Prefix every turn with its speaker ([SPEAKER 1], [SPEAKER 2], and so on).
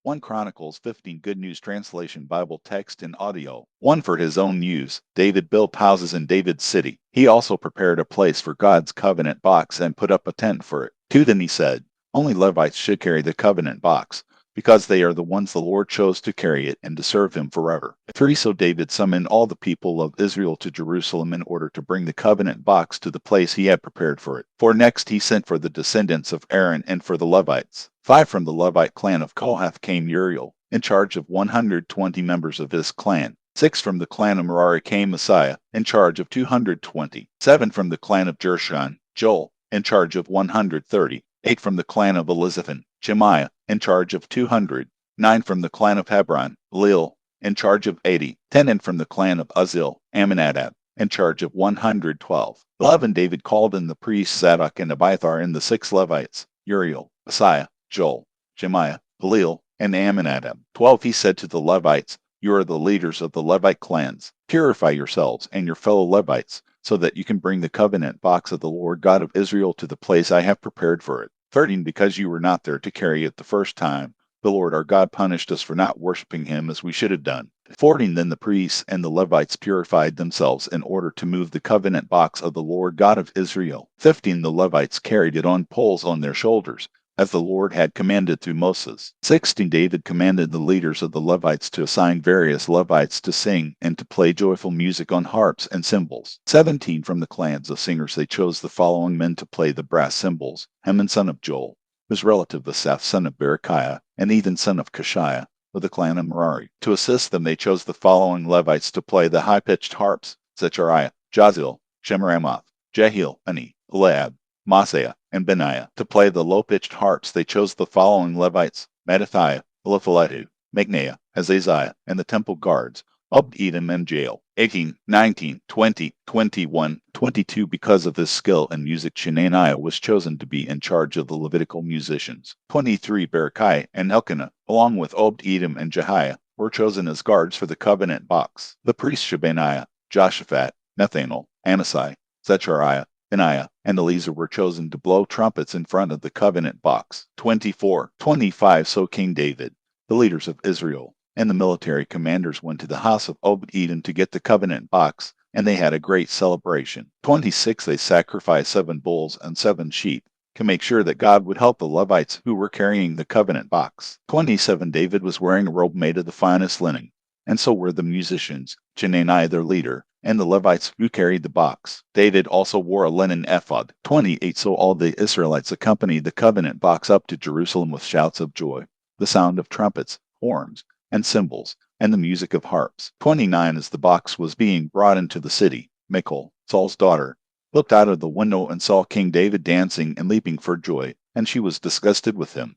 [SPEAKER 1] 1 Chronicles 15 Good News Translation Bible text and audio. 1 for his own use. David built houses in David's city. He also prepared a place for God's covenant box and put up a tent for it. 2 Then he said, only Levites should carry the covenant box, because they are the ones the Lord chose to carry it and to serve him forever. 3 So David summoned all the people of Israel to Jerusalem in order to bring the covenant box to the place he had prepared for it. 4 Next he sent for the descendants of Aaron and for the Levites. 5 From the Levite clan of Kohath came Uriel, in charge of 120 members of his clan. 6 From the clan of Merari came Messiah, in charge of 220. 7 From the clan of Jershon, Joel, in charge of 130. 8 From the clan of Elizaphan, Shemaiah, in charge of 200. 9 From the clan of Hebron, Lil, in charge of 80. 10 And from the clan of Uzziel, Amminadab, in charge of 112. 11 David called in the priests Zadok and Abiathar and the 6 Levites, Uriel, Messiah, Joel, Shemaiah, Halil, and Amminadab. 12 He said to the Levites, you are the leaders of the Levite clans. Purify yourselves and your fellow Levites, so that you can bring the covenant box of the Lord God of Israel to the place I have prepared for it. 13 Because you were not there to carry it the first time, the Lord our God punished us for not worshiping him as we should have done. 14 Then the priests and the Levites purified themselves in order to move the covenant box of the Lord God of Israel. 15 The Levites carried it on poles on their shoulders, as the Lord had commanded through Moses. 16 David commanded the leaders of the Levites to assign various Levites to sing and to play joyful music on harps and cymbals. 17 From the clans of singers they chose the following men to play the brass cymbals: Heman son of Joel, whose relative Asaph son of Berechiah, and Ethan son of Kishiah, of the clan of Merari. To assist them they chose the following Levites to play the high-pitched harps: Zechariah, Jaziel, Shemiramoth, Jehiel, Ani, Eliab, Maaseiah, and Benaiah. To play the low-pitched harps they chose the following Levites: Mattithiah, Eliphalethu, Micneiah, Azaziah, and the temple guards, Obed-Edom and Jael. 18, 19, 20, 21, 22 Because of his skill in music Chenaniah was chosen to be in charge of the Levitical musicians. 23 Berechiah and Elkanah, along with Obed-Edom and Jehiah, were chosen as guards for the covenant box. The priests Shebaniah, Joshaphat, Nethanel, Amasai, Zechariah, Benaiah, and Eliezer were chosen to blow trumpets in front of the covenant box. 24, 25 So King David, the leaders of Israel, and the military commanders went to the house of Obed-Edom to get the covenant box, and they had a great celebration. 26 They sacrificed 7 bulls and 7 sheep to make sure that God would help the Levites who were carrying the covenant box. 27 David was wearing a robe made of the finest linen, and so were the musicians, Chenaniah their leader, and the Levites who carried the box. David also wore a linen ephod. 28 So all the Israelites accompanied the covenant box up to Jerusalem with shouts of joy, the sound of trumpets, horns, and cymbals, and the music of harps. 29 As the box was being brought into the city, Michal, Saul's daughter, looked out of the window and saw King David dancing and leaping for joy, and she was disgusted with him.